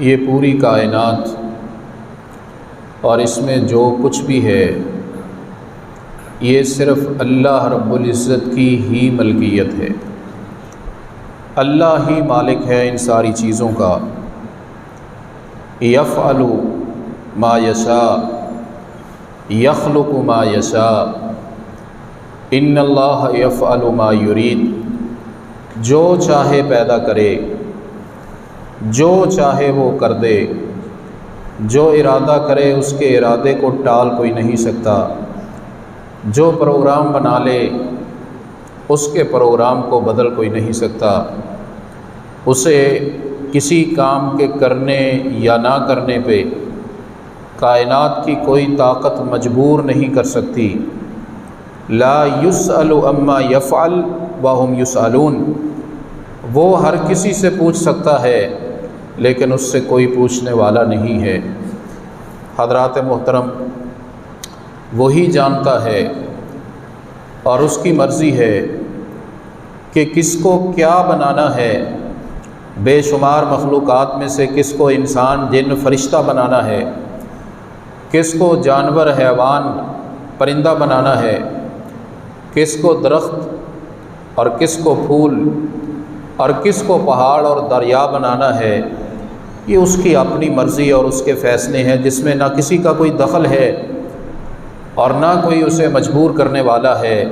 یہ پوری کائنات اور اس میں جو کچھ بھی ہے یہ صرف اللہ رب العزت کی ہی ملکیت ہے۔ اللہ ہی مالک ہے ان ساری چیزوں کا۔ یفعل ما یشاء یخلق ما یشاء ان اللہ یفعل ما یرید۔ جو چاہے پیدا کرے، جو چاہے وہ کر دے، جو ارادہ کرے اس کے ارادے کو ٹال کوئی نہیں سکتا، جو پروگرام بنا لے اس کے پروگرام کو بدل کوئی نہیں سکتا، اسے کسی کام کے کرنے یا نہ کرنے پہ کائنات کی کوئی طاقت مجبور نہیں کر سکتی۔ لا یسأل عما یفعل وہم یسألون۔ وہ ہر کسی سے پوچھ سکتا ہے لیکن اس سے کوئی پوچھنے والا نہیں ہے۔ حضرات محترم، وہی جانتا ہے اور اس کی مرضی ہے کہ کس کو کیا بنانا ہے۔ بے شمار مخلوقات میں سے کس کو انسان جن فرشتہ بنانا ہے، کس کو جانور حیوان پرندہ بنانا ہے، کس کو درخت اور کس کو پھول اور کس کو پہاڑ اور دریا بنانا ہے، یہ اس کی اپنی مرضی اور اس کے فیصلے ہیں، جس میں نہ کسی کا کوئی دخل ہے اور نہ کوئی اسے مجبور کرنے والا ہے۔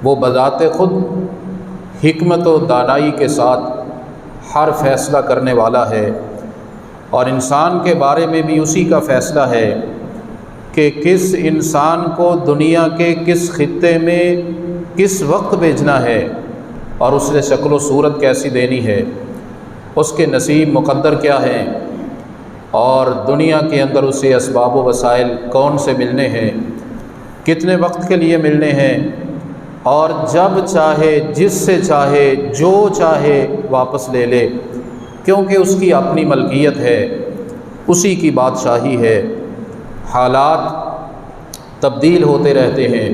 وہ بذات خود حکمت و دانائی کے ساتھ ہر فیصلہ کرنے والا ہے، اور انسان کے بارے میں بھی اسی کا فیصلہ ہے کہ کس انسان کو دنیا کے کس خطے میں کس وقت بھیجنا ہے اور اس سے شکل و صورت کیسی دینی ہے، اس کے نصیب مقدر کیا ہیں، اور دنیا کے اندر اسے اسباب و وسائل کون سے ملنے ہیں، کتنے وقت کے لیے ملنے ہیں، اور جب چاہے جس سے چاہے جو چاہے واپس لے لے، کیونکہ اس کی اپنی ملکیت ہے، اسی کی بادشاہی ہے۔ حالات تبدیل ہوتے رہتے ہیں۔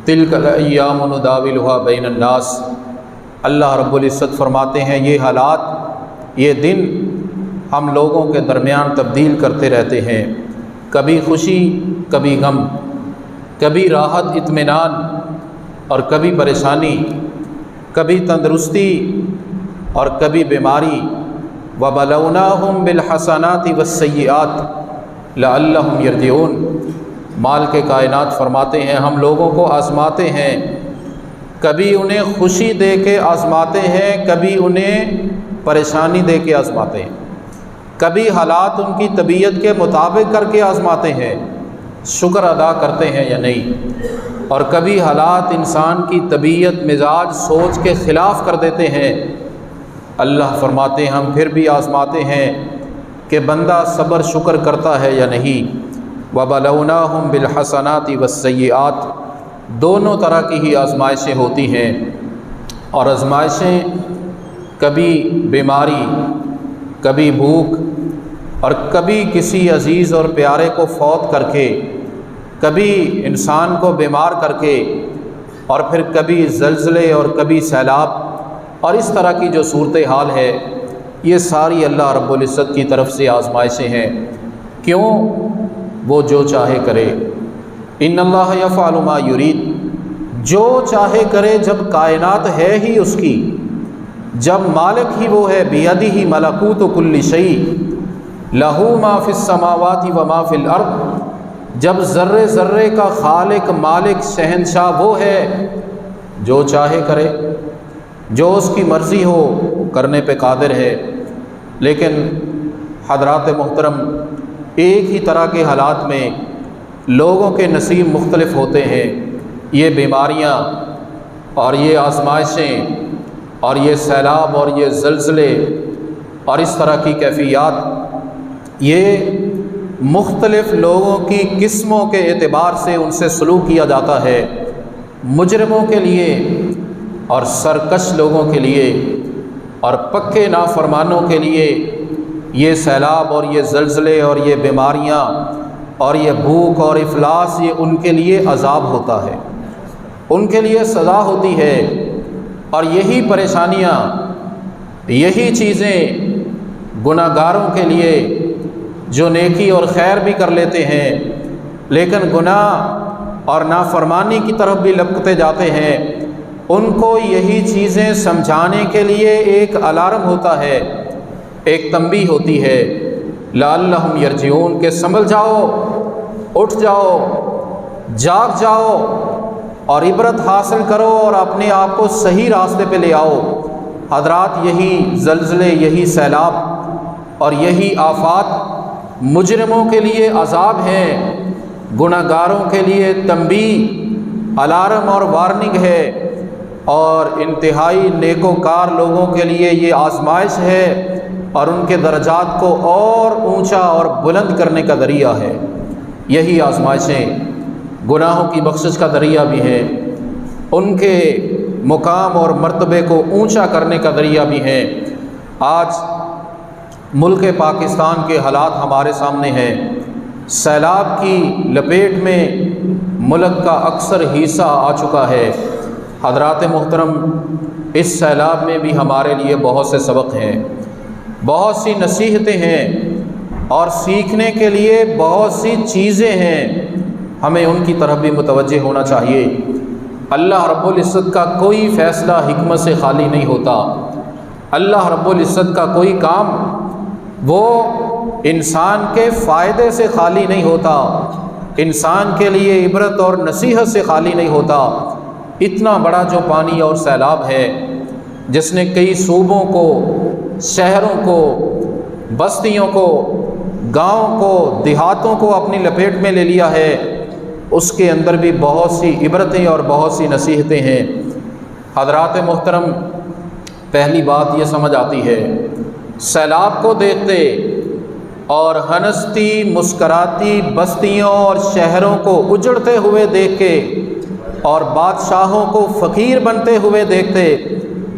تلک الایام نداولها بین الناس۔ اللہ رب العزت فرماتے ہیں یہ حالات، یہ دن ہم لوگوں کے درمیان تبدیل کرتے رہتے ہیں، کبھی خوشی کبھی غم، کبھی راحت اطمینان اور کبھی پریشانی، کبھی تندرستی اور کبھی بیماری۔ وَبَلَوْنَاهُمْ بِالْحَسَنَاتِ وَالسَّيِّئَاتِ لَعَلَّهُمْ يَرْجِعُونَ۔ مالک کائنات فرماتے ہیں ہم لوگوں کو آزماتے ہیں، کبھی انہیں خوشی دے کے آزماتے ہیں، کبھی انہیں پریشانی دے کے آزماتے ہیں، کبھی حالات ان کی طبیعت کے مطابق کر کے آزماتے ہیں، شکر ادا کرتے ہیں یا نہیں، اور کبھی حالات انسان کی طبیعت مزاج سوچ کے خلاف کر دیتے ہیں۔ اللہ فرماتے ہیں ہم پھر بھی آزماتے ہیں کہ بندہ صبر شکر کرتا ہے یا نہیں۔ وَبَلَوْنَاهُمْ بِالْحَسَنَاتِ وَالسَّيِّئَاتِ۔ دونوں طرح کی ہی آزمائشیں ہوتی ہیں، اور آزمائشیں کبھی بیماری، کبھی بھوک، اور کبھی کسی عزیز اور پیارے کو فوت کر کے، کبھی انسان کو بیمار کر کے، اور پھر کبھی زلزلے اور کبھی سیلاب، اور اس طرح کی جو صورتحال ہے، یہ ساری اللہ رب العزت کی طرف سے آزمائشیں ہیں۔ کیوں؟ وہ جو چاہے کرے۔ ان اللہ یفعل ما یرید۔ جو چاہے کرے، جب کائنات ہے ہی اس کی، جب مالک ہی وہ ہے، بیدہ ملکوت کل شیء لہ ما فی السماوات و ما فی الارض۔ جب ذرے ذرے کا خالق مالک شہنشاہ وہ ہے، جو چاہے کرے، جو اس کی مرضی ہو کرنے پہ قادر ہے۔ لیکن حضرات محترم، ایک ہی طرح کے حالات میں لوگوں کے نصیب مختلف ہوتے ہیں۔ یہ بیماریاں اور یہ آزمائشیں اور یہ سیلاب اور یہ زلزلے اور اس طرح کی کیفیات، یہ مختلف لوگوں کی قسموں کے اعتبار سے ان سے سلوک کیا جاتا ہے۔ مجرموں کے لیے اور سرکش لوگوں کے لیے اور پکے نافرمانوں کے لیے یہ سیلاب اور یہ زلزلے اور یہ بیماریاں اور یہ بھوک اور افلاس، یہ ان کے لیے عذاب ہوتا ہے، ان کے لیے سزا ہوتی ہے۔ اور یہی پریشانیاں، یہی چیزیں گناہگاروں کے لیے جو نیکی اور خیر بھی کر لیتے ہیں لیکن گناہ اور نافرمانی کی طرف بھی لپکتے جاتے ہیں، ان کو یہی چیزیں سمجھانے کے لیے ایک الارم ہوتا ہے، ایک تنبیہ ہوتی ہے، لعلہم یرجعون، کہ سنبھل جاؤ، اٹھ جاؤ، جاگ جاؤ اور عبرت حاصل کرو اور اپنے آپ کو صحیح راستے پہ لے آؤ۔ حضرات، یہی زلزلے، یہی سیلاب اور یہی آفات مجرموں کے لیے عذاب ہیں، گناہگاروں کے لیے تنبیہ، الارم اور وارننگ ہے، اور انتہائی نیکوکار لوگوں کے لیے یہ آزمائش ہے اور ان کے درجات کو اور اونچا اور بلند کرنے کا ذریعہ ہے۔ یہی آزمائشیں گناہوں کی بخشش کا ذریعہ بھی ہیں، ان کے مقام اور مرتبے کو اونچا کرنے کا ذریعہ بھی ہیں۔ آج ملک پاکستان کے حالات ہمارے سامنے ہیں، سیلاب کی لپیٹ میں ملک کا اکثر حصہ آ چکا ہے۔ حضرات محترم، اس سیلاب میں بھی ہمارے لیے بہت سے سبق ہیں، بہت سی نصیحتیں ہیں اور سیکھنے کے لیے بہت سی چیزیں ہیں، ہمیں ان کی طرف بھی متوجہ ہونا چاہیے۔ اللہ رب العزت کا کوئی فیصلہ حکمت سے خالی نہیں ہوتا، اللہ رب العزت کا کوئی کام وہ انسان کے فائدے سے خالی نہیں ہوتا، انسان کے لیے عبرت اور نصیحت سے خالی نہیں ہوتا۔ اتنا بڑا جو پانی اور سیلاب ہے جس نے کئی صوبوں کو، شہروں کو، بستیوں کو، گاؤں کو، دیہاتوں کو اپنی لپیٹ میں لے لیا ہے، اس کے اندر بھی بہت سی عبرتیں اور بہت سی نصیحتیں ہیں۔ حضرات محترم، پہلی بات یہ سمجھ آتی ہے، سیلاب کو دیکھتے اور ہنستی مسکراتی بستیوں اور شہروں کو اجڑتے ہوئے دیکھ کے اور بادشاہوں کو فقیر بنتے ہوئے دیکھتے،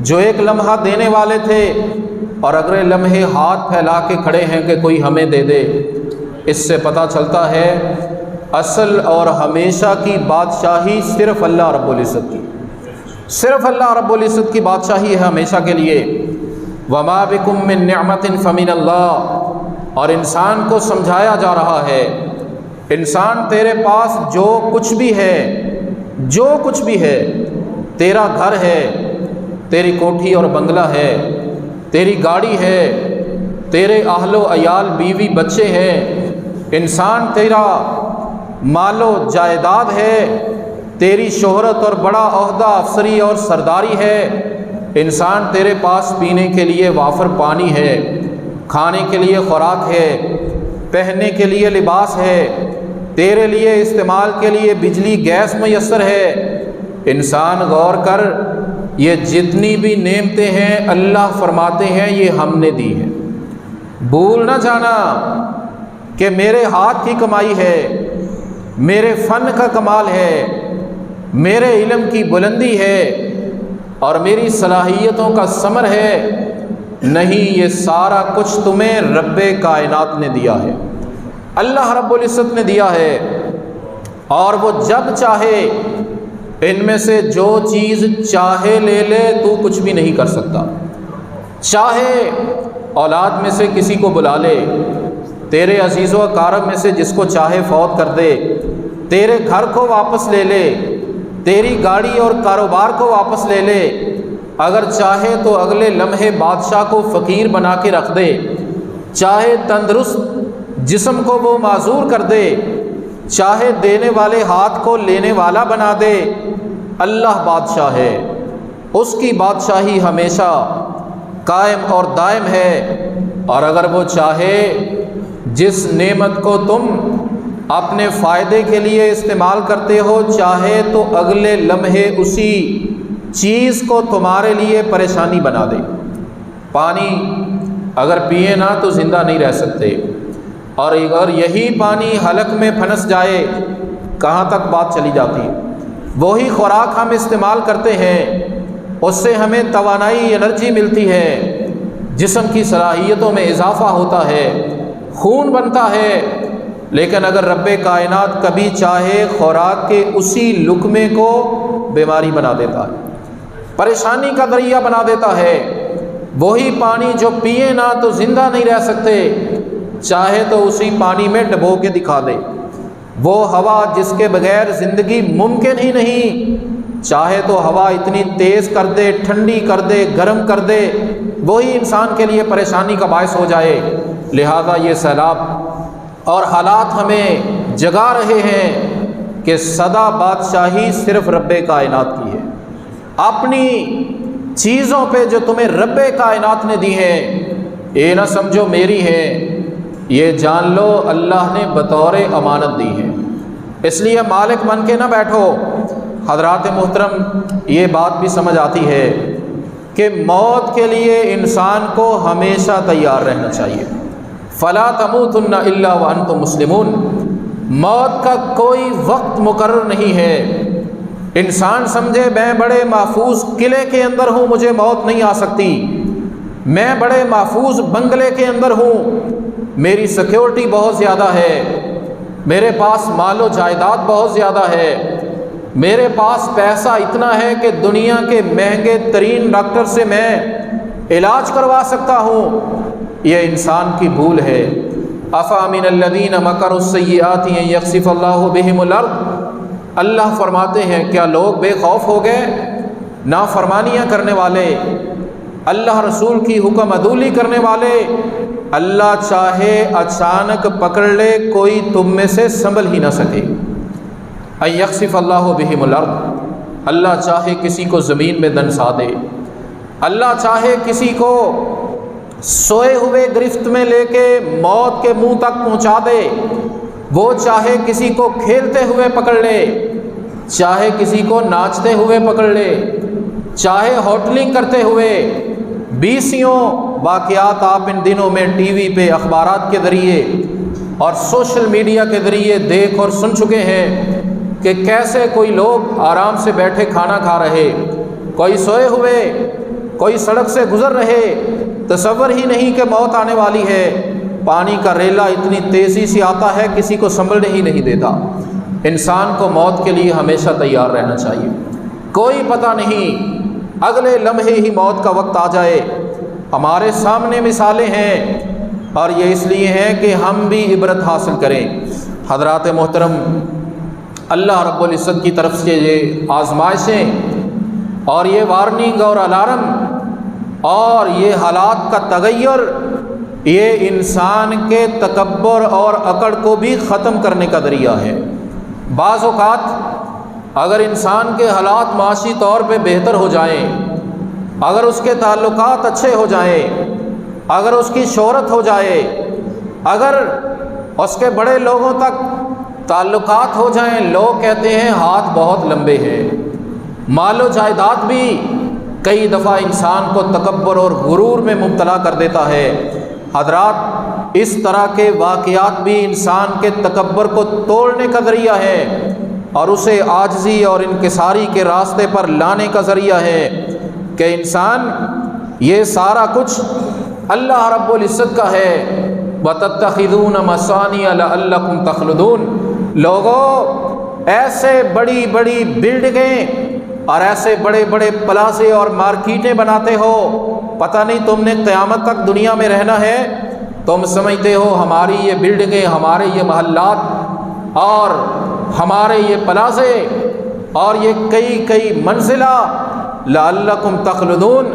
جو ایک لمحہ دینے والے تھے اور اگلے لمحے ہاتھ پھیلا کے کھڑے ہیں کہ کوئی ہمیں دے دے، اس سے پتہ چلتا ہے اصل اور ہمیشہ کی بادشاہی صرف اللہ رب العزت کی، صرف اللہ رب العزت کی بادشاہی ہے ہمیشہ کے لیے۔ وما بکم من نعمت فمن اللہ، اور انسان کو سمجھایا جا رہا ہے، انسان تیرے پاس جو کچھ بھی ہے، جو کچھ بھی ہے، تیرا گھر ہے، تیری کوٹھی اور بنگلہ ہے، تیری گاڑی ہے، تیرے اہل و عیال بیوی بچے ہیں، انسان تیرا مال و جائیداد ہے، تیری شہرت اور بڑا عہدہ افسری اور سرداری ہے، انسان تیرے پاس پینے کے لیے وافر پانی ہے، کھانے کے لیے خوراک ہے، پہننے کے لیے لباس ہے، تیرے لیے استعمال کے لیے بجلی گیس میسر ہے۔ انسان غور کر، یہ جتنی بھی نعمتیں ہیں اللہ فرماتے ہیں یہ ہم نے دی ہیں۔ بھول نہ جانا کہ میرے ہاتھ کی کمائی ہے، میرے فن کا کمال ہے، میرے علم کی بلندی ہے اور میری صلاحیتوں کا ثمر ہے، نہیں، یہ سارا کچھ تمہیں رب کائنات نے دیا ہے، اللہ رب العزت نے دیا ہے، اور وہ جب چاہے ان میں سے جو چیز چاہے لے لے، تو کچھ بھی نہیں کر سکتا۔ چاہے اولاد میں سے کسی کو بلا لے، تیرے عزیز و اقارب میں سے جس کو چاہے فوت کر دے، تیرے گھر کو واپس لے لے، تیری گاڑی اور کاروبار کو واپس لے لے، اگر چاہے تو اگلے لمحے بادشاہ کو فقیر بنا کے رکھ دے، چاہے تندرست جسم کو وہ معذور کر دے، چاہے دینے والے ہاتھ کو لینے والا بنا دے، اللہ بادشاہ ہے، اس کی بادشاہی ہمیشہ قائم اور دائم ہے۔ اور اگر وہ چاہے جس نعمت کو تم اپنے فائدے کے لیے استعمال کرتے ہو، چاہے تو اگلے لمحے اسی چیز کو تمہارے لیے پریشانی بنا دے۔ پانی اگر پیے نہ تو زندہ نہیں رہ سکتے، اور اگر یہی پانی حلق میں پھنس جائے کہاں تک بات چلی جاتی ہے۔ وہی خوراک ہم استعمال کرتے ہیں، اس سے ہمیں توانائی، انرجی ملتی ہے، جسم کی صلاحیتوں میں اضافہ ہوتا ہے، خون بنتا ہے، لیکن اگر رب کائنات کبھی چاہے خوراک کے اسی لقمے کو بیماری بنا دیتا ہے، پریشانی کا ذریعہ بنا دیتا ہے۔ وہی پانی جو پیے نہ تو زندہ نہیں رہ سکتے، چاہے تو اسی پانی میں ڈبو کے دکھا دے۔ وہ ہوا جس کے بغیر زندگی ممکن ہی نہیں، چاہے تو ہوا اتنی تیز کر دے، ٹھنڈی کر دے، گرم کر دے، وہی انسان کے لیے پریشانی کا باعث ہو جائے۔ لہذا یہ سیلاب اور حالات ہمیں جگا رہے ہیں کہ سدا بادشاہی صرف رب کائنات کی ہے۔ اپنی چیزوں پہ جو تمہیں رب کائنات نے دی ہے، یہ نہ سمجھو میری ہے، یہ جان لو اللہ نے بطور امانت دی ہے، اس لیے مالک بن کے نہ بیٹھو۔ حضرات محترم، یہ بات بھی سمجھ آتی ہے کہ موت کے لیے انسان کو ہمیشہ تیار رہنا چاہیے۔ فلا تموتن الا وانتم مسلمون، موت کا کوئی وقت مقرر نہیں ہے۔ انسان سمجھے میں بڑے محفوظ قلعے کے اندر ہوں، مجھے موت نہیں آ سکتی، میں بڑے محفوظ بنگلے کے اندر ہوں، میری سیکیورٹی بہت زیادہ ہے، میرے پاس مال و جائیداد بہت زیادہ ہے، میرے پاس پیسہ اتنا ہے کہ دنیا کے مہنگے ترین ڈاکٹر سے میں علاج کروا سکتا ہوں۔ یہ انسان کی بھول ہے۔ افامن الذین مکروا السیئات ان یخسف اللہ بہم الارض، اللہ فرماتے ہیں کیا لوگ بے خوف ہو گئے؟ نافرمانیاں کرنے والے، اللہ رسول کی حکم عدولی کرنے والے، اللہ چاہے اچانک پکڑ لے، کوئی تم میں سے سنبھل ہی نہ سکے۔ ان یخسف اللہ بہم الارض، اللہ چاہے کسی کو زمین میں دنسا دے، اللہ چاہے کسی کو سوئے ہوئے گرفت میں لے کے موت کے منہ تک پہنچا دے، وہ چاہے کسی کو کھیلتے ہوئے پکڑ لے، چاہے کسی کو ناچتے ہوئے پکڑ لے، چاہے ہوٹلنگ کرتے ہوئے۔ بیسیوں واقعات آپ ان دنوں میں ٹی وی پہ، اخبارات کے ذریعے اور سوشل میڈیا کے ذریعے دیکھ اور سن چکے ہیں کہ کیسے کوئی لوگ آرام سے بیٹھے کھانا کھا رہے، کوئی سوئے ہوئے، کوئی سڑک سے گزر رہے، تصور ہی نہیں کہ موت آنے والی ہے۔ پانی کا ریلا اتنی تیزی سے آتا ہے کسی کو سنبھلنے ہی نہیں دیتا۔ انسان کو موت کے لیے ہمیشہ تیار رہنا چاہیے، کوئی پتہ نہیں اگلے لمحے ہی موت کا وقت آ جائے۔ ہمارے سامنے مثالیں ہیں اور یہ اس لیے ہیں کہ ہم بھی عبرت حاصل کریں۔ حضرات محترم، اللہ رب العزت کی طرف سے یہ آزمائشیں اور یہ وارننگ اور الارم اور یہ حالات کا تغیر، یہ انسان کے تکبر اور اکڑ کو بھی ختم کرنے کا ذریعہ ہے۔ بعض اوقات اگر انسان کے حالات معاشی طور پہ بہتر ہو جائیں، اگر اس کے تعلقات اچھے ہو جائیں، اگر اس کی شہرت ہو جائے، اگر اس کے بڑے لوگوں تک تعلقات ہو جائیں، لوگ کہتے ہیں ہاتھ بہت لمبے ہیں۔ مال و جائیداد بھی کئی دفعہ انسان کو تکبر اور غرور میں مبتلا کر دیتا ہے۔ حضرات، اس طرح کے واقعات بھی انسان کے تکبر کو توڑنے کا ذریعہ ہے اور اسے عاجزی اور انکساری کے راستے پر لانے کا ذریعہ ہے کہ انسان یہ سارا کچھ اللہ رب العزت کا ہے۔ وَتَتَّخِذُونَ مَصَانِعَ لَعَلَّكُمْ تَخْلُدُونَ، لوگوں ایسے بڑی بڑی بلڈنگیں اور ایسے بڑے بڑے پلازے اور مارکیٹیں بناتے ہو، پتہ نہیں تم نے قیامت تک دنیا میں رہنا ہے؟ تم سمجھتے ہو ہماری یہ بلڈنگیں، ہمارے یہ محلات اور ہمارے یہ پلازے اور یہ کئی منزلہ لعلکم تخلدون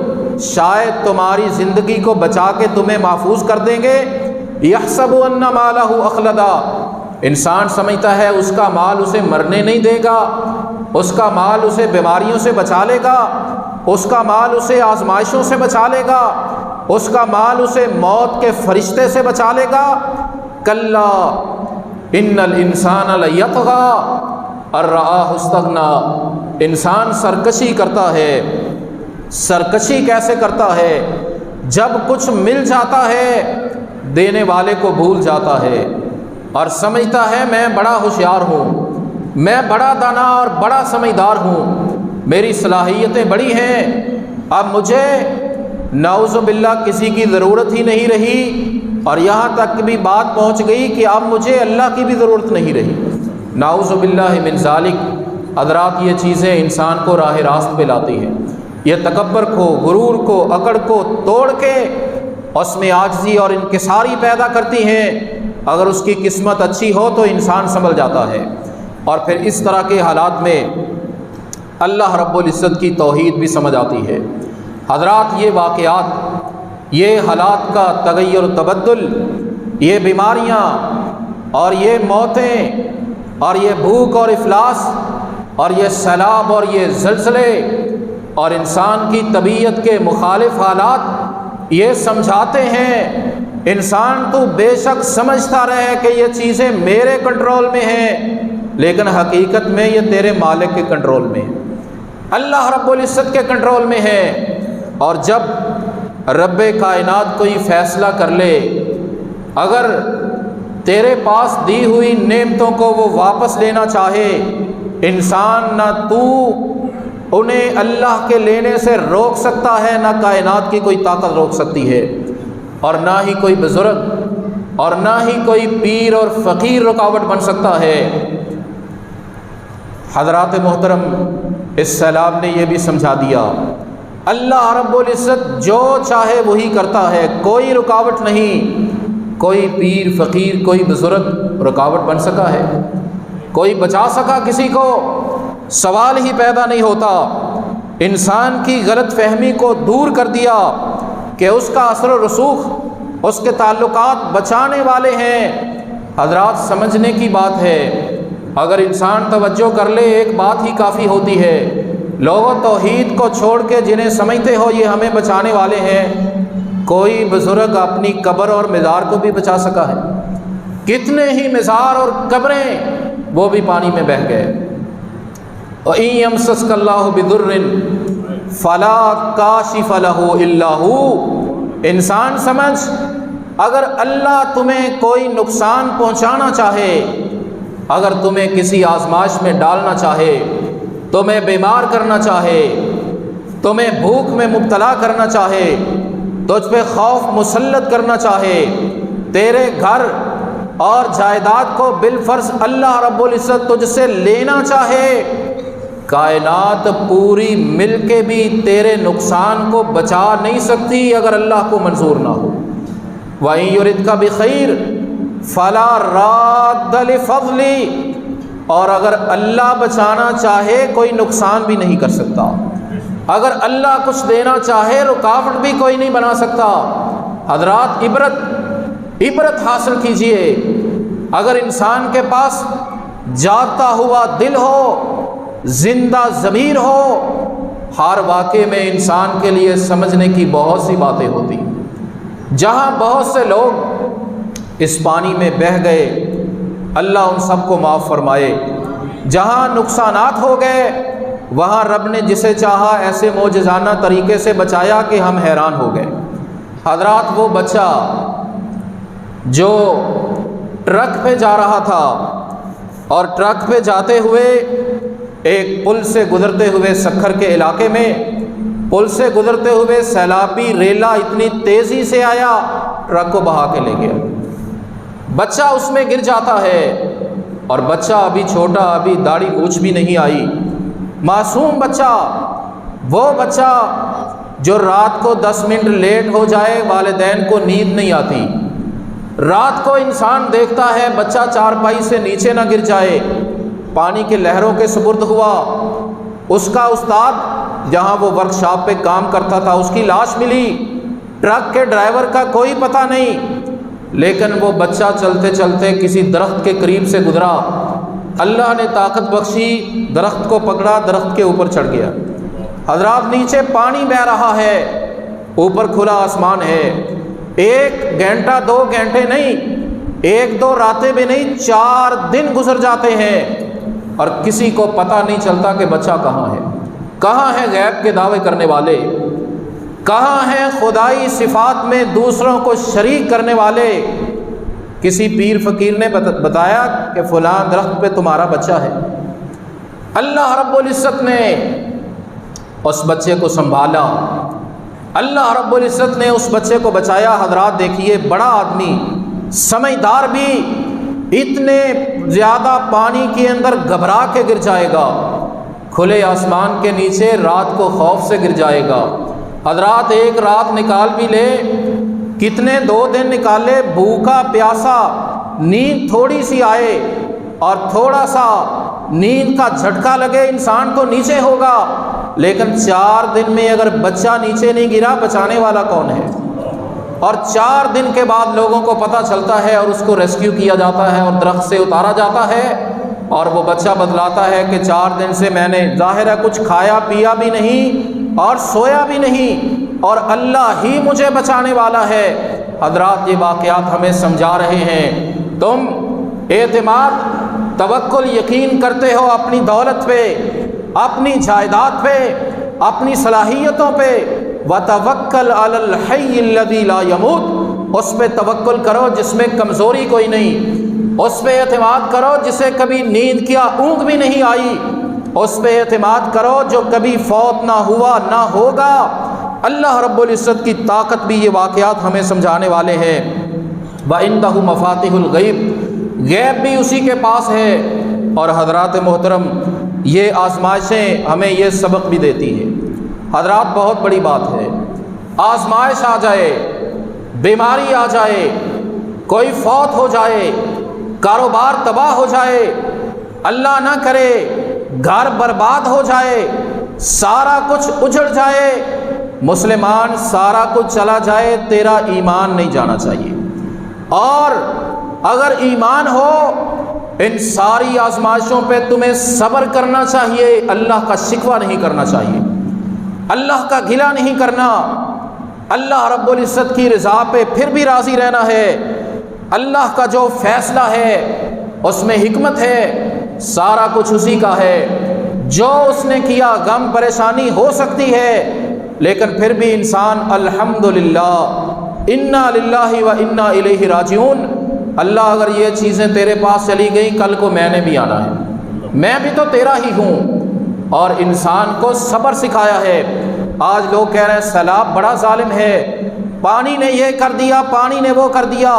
شاید تمہاری زندگی کو بچا کے تمہیں محفوظ کر دیں گے۔ یحسب ان مالہ اخلدا، انسان سمجھتا ہے اس کا مال اسے مرنے نہیں دے گا، اس کا مال اسے بیماریوں سے بچا لے گا، اس کا مال اسے آزمائشوں سے بچا لے گا، اس کا مال اسے موت کے فرشتے سے بچا لے گا۔ کلا ان الانسان لیطغی ان رآہ استغنی، انسان سرکشی کرتا ہے۔ سرکشی کیسے کرتا ہے؟ جب کچھ مل جاتا ہے دینے والے کو بھول جاتا ہے اور سمجھتا ہے میں بڑا ہوشیار ہوں، میں بڑا دانا اور بڑا سمجھدار ہوں، میری صلاحیتیں بڑی ہیں، اب مجھے نعوذ باللہ کسی کی ضرورت ہی نہیں رہی، اور یہاں تک بھی بات پہنچ گئی کہ اب مجھے اللہ کی بھی ضرورت نہیں رہی۔ نعوذ باللہ من ذالک۔ حضرات، یہ چیزیں انسان کو راہ راست پہ لاتی ہیں۔ یہ تکبر کو، غرور کو، اکڑ کو توڑ کے اس میں عاجزی اور انکساری پیدا کرتی ہیں۔ اگر اس کی قسمت اچھی ہو تو انسان سنبھل جاتا ہے، اور پھر اس طرح کے حالات میں اللہ رب العزت کی توحید بھی سمجھ آتی ہے۔ حضرات، یہ واقعات، یہ حالات کا تغیر و تبدل، یہ بیماریاں اور یہ موتیں اور یہ بھوک اور افلاس اور یہ سیلاب اور یہ زلزلے اور انسان کی طبیعت کے مخالف حالات یہ سمجھاتے ہیں انسان تو بے شک سمجھتا رہے کہ یہ چیزیں میرے کنٹرول میں ہیں، لیکن حقیقت میں یہ تیرے مالک کے کنٹرول میں ہے، اللہ رب العزت کے کنٹرول میں ہے۔ اور جب رب کائنات کوئی فیصلہ کر لے، اگر تیرے پاس دی ہوئی نعمتوں کو وہ واپس لینا چاہے، انسان نہ تو انہیں اللہ کے لینے سے روک سکتا ہے، نہ کائنات کی کوئی طاقت روک سکتی ہے، اور نہ ہی کوئی بزرگ اور نہ ہی کوئی پیر اور فقیر رکاوٹ بن سکتا ہے۔ حضرات محترم، اس سیلاب نے یہ بھی سمجھا دیا اللہ رب العزت جو چاہے وہی کرتا ہے، کوئی رکاوٹ نہیں۔ کوئی پیر فقیر کوئی بزرگ رکاوٹ بن سکا ہے؟ کوئی بچا سکا کسی کو؟ سوال ہی پیدا نہیں ہوتا۔ انسان کی غلط فہمی کو دور کر دیا کہ اس کا اثر و رسوخ، اس کے تعلقات بچانے والے ہیں۔ حضرات، سمجھنے کی بات ہے، اگر انسان توجہ کر لے ایک بات ہی کافی ہوتی ہے۔ لوگوں، توحید کو چھوڑ کے جنہیں سمجھتے ہو یہ ہمیں بچانے والے ہیں، کوئی بزرگ اپنی قبر اور مزار کو بھی بچا سکا ہے؟ کتنے ہی مزار اور قبریں وہ بھی پانی میں بہہ گئے۔ وَإِن يَمْسَسْكَ اللَّهُ بِضُرٍّ فَلَا كَاشِفَ لَهُ إِلَّا هُوَ۔ انسان سمجھ، اگر اللہ تمہیں کوئی نقصان پہنچانا چاہے، اگر تمہیں کسی آزمائش میں ڈالنا چاہے، تمہیں بیمار کرنا چاہے، تمہیں بھوک میں مبتلا کرنا چاہے، تجھ پہ خوف مسلط کرنا چاہے، تیرے گھر اور جائیداد کو بالفرض اللہ رب العزت تجھ سے لینا چاہے، کائنات پوری مل کے بھی تیرے نقصان کو بچا نہیں سکتی اگر اللہ کو منظور نہ ہو۔ وَإِن يُرِدْكَ بِخَيْرٍ فَلَا رَادَّ لِفَضْلِهِ۔ اور اگر اللہ بچانا چاہے کوئی نقصان بھی نہیں کر سکتا، اگر اللہ کچھ دینا چاہے رکاوٹ بھی کوئی نہیں بنا سکتا۔ حضرات، عبرت حاصل کیجئے، اگر انسان کے پاس جاگتا ہوا دل ہو، زندہ ضمیر ہو، ہر واقعے میں انسان کے لیے سمجھنے کی بہت سی باتیں ہوتی۔ جہاں بہت سے لوگ اس پانی میں بہہ گئے، اللہ ان سب کو معاف فرمائے۔ جہاں نقصانات ہو گئے، وہاں رب نے جسے چاہا ایسے معجزانہ طریقے سے بچایا کہ ہم حیران ہو گئے۔ حضرات، وہ بچہ جو ٹرک پہ جا رہا تھا اور ٹرک پہ جاتے ہوئے ایک پل سے گزرتے ہوئے سکھر کے علاقے میں، پل سے گزرتے ہوئے سیلابی ریلا اتنی تیزی سے آیا، ٹرک کو بہا کے لے گیا۔ بچہ اس میں گر جاتا ہے، اور بچہ ابھی چھوٹا، ابھی داڑھی مونچھ بھی نہیں آئی، معصوم بچہ، وہ بچہ جو رات کو 10 منٹ لیٹ ہو جائے والدین کو نیند نہیں آتی۔ رات کو انسان دیکھتا ہے بچہ چارپائی سے نیچے نہ گر جائے، پانی کے لہروں کے سپرد ہوا۔ اس کا استاد جہاں وہ ورکشاپ پہ کام کرتا تھا، اس کی لاش ملی، ٹرک کے ڈرائیور کا کوئی پتہ نہیں، لیکن وہ بچہ چلتے چلتے کسی درخت کے قریب سے گزرا، اللہ نے طاقت بخشی، درخت کو پکڑا، درخت کے اوپر چڑھ گیا۔ حضرات، نیچے پانی بہہ رہا ہے، اوپر کھلا آسمان ہے۔ 1 گھنٹہ 2 گھنٹے نہیں، 1-2 راتیں بھی نہیں، 4 دن گزر جاتے ہیں، اور کسی کو پتہ نہیں چلتا کہ بچہ کہاں ہے۔ کہاں ہیں غیب کے دعوے کرنے والے؟ کہاں ہیں خدائی صفات میں دوسروں کو شریک کرنے والے؟ کسی پیر فقیر نے بتایا کہ فلاں درخت پہ تمہارا بچہ ہے؟ اللہ رب العزت نے اس بچے کو سنبھالا، اللہ رب العزت نے اس بچے کو بچایا۔ حضرات دیکھیے، بڑا آدمی سمجھدار بھی اتنے زیادہ پانی کے اندر گھبرا کے گر جائے گا؟ کھلے آسمان کے نیچے رات کو خوف سے گر جائے گا۔ حضرات ایک رات نکال بھی لے، کتنے 2 دن نکالے، بھوکا پیاسا، نیند تھوڑی سی آئے اور تھوڑا سا نیند کا جھٹکا لگے، انسان تو نیچے ہوگا، لیکن 4 دن میں اگر بچہ نیچے نہیں گرا، بچانے والا کون ہے؟ اور 4 دن کے بعد لوگوں کو پتہ چلتا ہے اور اس کو ریسکیو کیا جاتا ہے اور درخت سے اتارا جاتا ہے، اور وہ بچہ بتلاتا ہے کہ 4 دن سے میں نے ظاہر ہے کچھ کھایا پیا بھی نہیں اور سویا بھی نہیں، اور اللہ ہی مجھے بچانے والا ہے۔ حضرات یہ واقعات ہمیں سمجھا رہے ہیں تم اعتماد، توکل، یقین کرتے ہو اپنی دولت پہ، اپنی جائیداد پہ، اپنی صلاحیتوں پہ، وَتَوَكَّلْ عَلَى الْحَيِّ الَّذِي لَا يَمُوتُ، اس پہ توکل کرو جس میں کمزوری کوئی نہیں، اس پہ اعتماد کرو جسے کبھی نیند کیا اونگ بھی نہیں آئی، اس پہ اعتماد کرو جو کبھی فوت نہ ہوا نہ ہوگا۔ اللہ رب العزت کی طاقت بھی یہ واقعات ہمیں سمجھانے والے ہیں۔ وَعِندَهُ مَفَاتِحُ الْغَيْبِ، غیب بھی اسی کے پاس ہے۔ اور حضرات محترم، یہ آزمائشیں ہمیں یہ سبق بھی دیتی ہیں۔ حضرات بہت بڑی بات ہے، آزمائش آ جائے، بیماری آ جائے، کوئی فوت ہو جائے، کاروبار تباہ ہو جائے، اللہ نہ کرے گھر برباد ہو جائے، سارا کچھ اجڑ جائے، مسلمان سارا کچھ چلا جائے، تیرا ایمان نہیں جانا چاہیے۔ اور اگر ایمان ہو، ان ساری آزمائشوں پہ تمہیں صبر کرنا چاہیے، اللہ کا شکوہ نہیں کرنا چاہیے، اللہ کا گلہ نہیں کرنا، اللہ رب العزت کی رضا پہ پھر بھی راضی رہنا ہے۔ اللہ کا جو فیصلہ ہے اس میں حکمت ہے، سارا کچھ اسی کا ہے، جو اس نے کیا غم پریشانی ہو سکتی ہے، لیکن پھر بھی انسان الحمدللہ، انا للہ و انا الیہ راجعون، اللہ اگر یہ چیزیں تیرے پاس چلی گئیں، کل کو میں نے بھی آنا ہے، میں بھی تو تیرا ہی ہوں۔ اور انسان کو صبر سکھایا ہے۔ آج لوگ کہہ رہے ہیں سیلاب بڑا ظالم ہے، پانی نے یہ کر دیا، پانی نے وہ کر دیا۔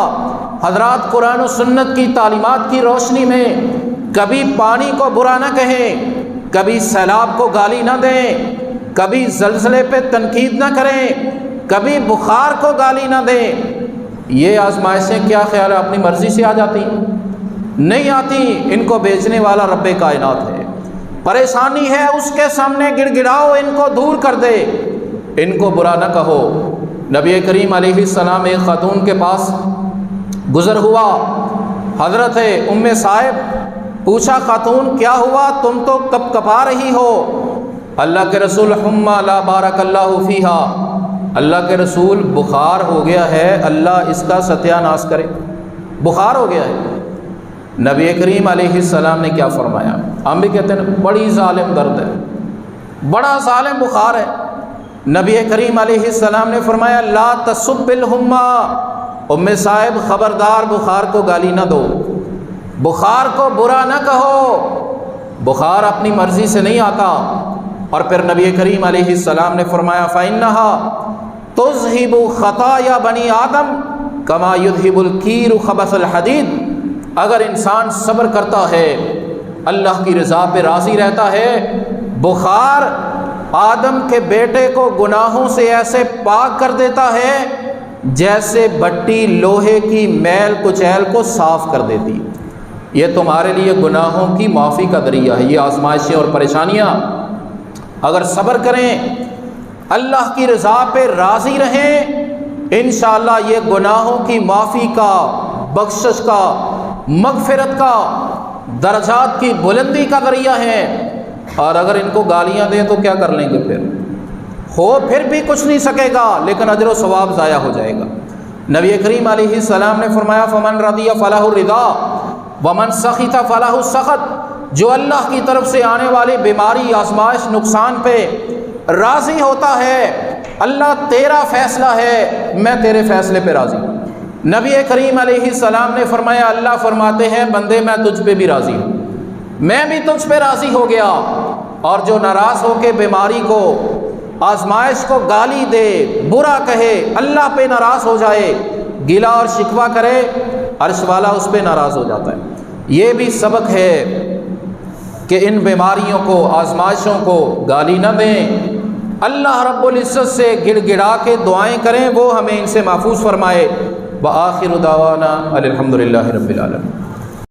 حضرات قرآن و سنت کی تعلیمات کی روشنی میں کبھی پانی کو برا نہ کہیں، کبھی سیلاب کو گالی نہ دیں، کبھی زلزلے پہ تنقید نہ کریں، کبھی بخار کو گالی نہ دیں۔ یہ آزمائشیں کیا خیال ہے اپنی مرضی سے آ جاتی؟ نہیں آتی، ان کو بیچنے والا رب کائنات ہے۔ پریشانی ہے اس کے سامنے گڑ گڑاؤ، ان کو دور کر دے، ان کو برا نہ کہو۔ نبی کریم علیہ السلام ایک خاتون کے پاس گزر ہوا، حضرت ام صائب، پوچھا خاتون کیا ہوا، تم تو کپ کپا رہی ہو؟ اللہ کے رسول حمّا لا بارک اللہ فیہا، اللہ کے رسول بخار ہو گیا ہے، اللہ اس کا ستیہ ناش کرے، بخار ہو گیا ہے۔ نبی کریم علیہ السلام نے کیا فرمایا؟ ہم بھی کہتے ہیں بڑی ظالم درد ہے، بڑا ظالم بخار ہے۔ نبی کریم علیہ السلام نے فرمایا لا تسب الحمّا، ام صاحب خبردار بخار کو گالی نہ دو، بخار کو برا نہ کہو، بخار اپنی مرضی سے نہیں آتا۔ اور پھر نبی کریم علیہ السلام نے فرمایا فَإِنَّهَا تُذْهِبُ خَطَايَا بَنِي آدم كَمَا يُذْهِبُ الْكِيرُ خَبَثَ الْحَدِيدِ، اگر انسان صبر کرتا ہے، اللہ کی رضا پہ راضی رہتا ہے، بخار آدم کے بیٹے کو گناہوں سے ایسے پاک کر دیتا ہے جیسے بٹی لوہے کی میل کچیل کو صاف کر دیتی۔ یہ تمہارے لیے گناہوں کی معافی کا ذریعہ ہے۔ یہ آزمائشیں اور پریشانیاں اگر صبر کریں، اللہ کی رضا پہ راضی رہیں، انشاءاللہ یہ گناہوں کی معافی کا، بخشش کا، مغفرت کا، درجات کی بلندی کا ذریعہ ہے۔ اور اگر ان کو گالیاں دیں تو کیا کر لیں گے؟ پھر بھی کچھ نہیں سکے گا، لیکن اجر و ثواب ضائع ہو جائے گا۔ نبی کریم علیہ السلام نے فرمایا فمن رضی فلہ الرضا ومن سخط فلہ السخط، جو اللہ کی طرف سے آنے والی بیماری، آزمائش، نقصان پہ راضی ہوتا ہے، اللہ تیرا فیصلہ ہے، میں تیرے فیصلے پہ راضی ہوں۔ نبی کریم علیہ السلام نے فرمایا اللہ فرماتے ہیں بندے میں تجھ پہ بھی راضی ہوں، میں بھی تجھ پہ راضی ہو گیا۔ اور جو ناراض ہو کے بیماری کو، آزمائش کو گالی دے، برا کہے، اللہ پہ ناراض ہو جائے، گلہ اور شکوہ کرے، عرش والا اس پہ ناراض ہو جاتا ہے۔ یہ بھی سبق ہے کہ ان بیماریوں کو، آزمائشوں کو گالی نہ دیں، اللہ رب العزت سے گڑ گڑا کے دعائیں کریں، وہ ہمیں ان سے محفوظ فرمائے۔ وآخر دعوانا الحمد للہ رب العالمین۔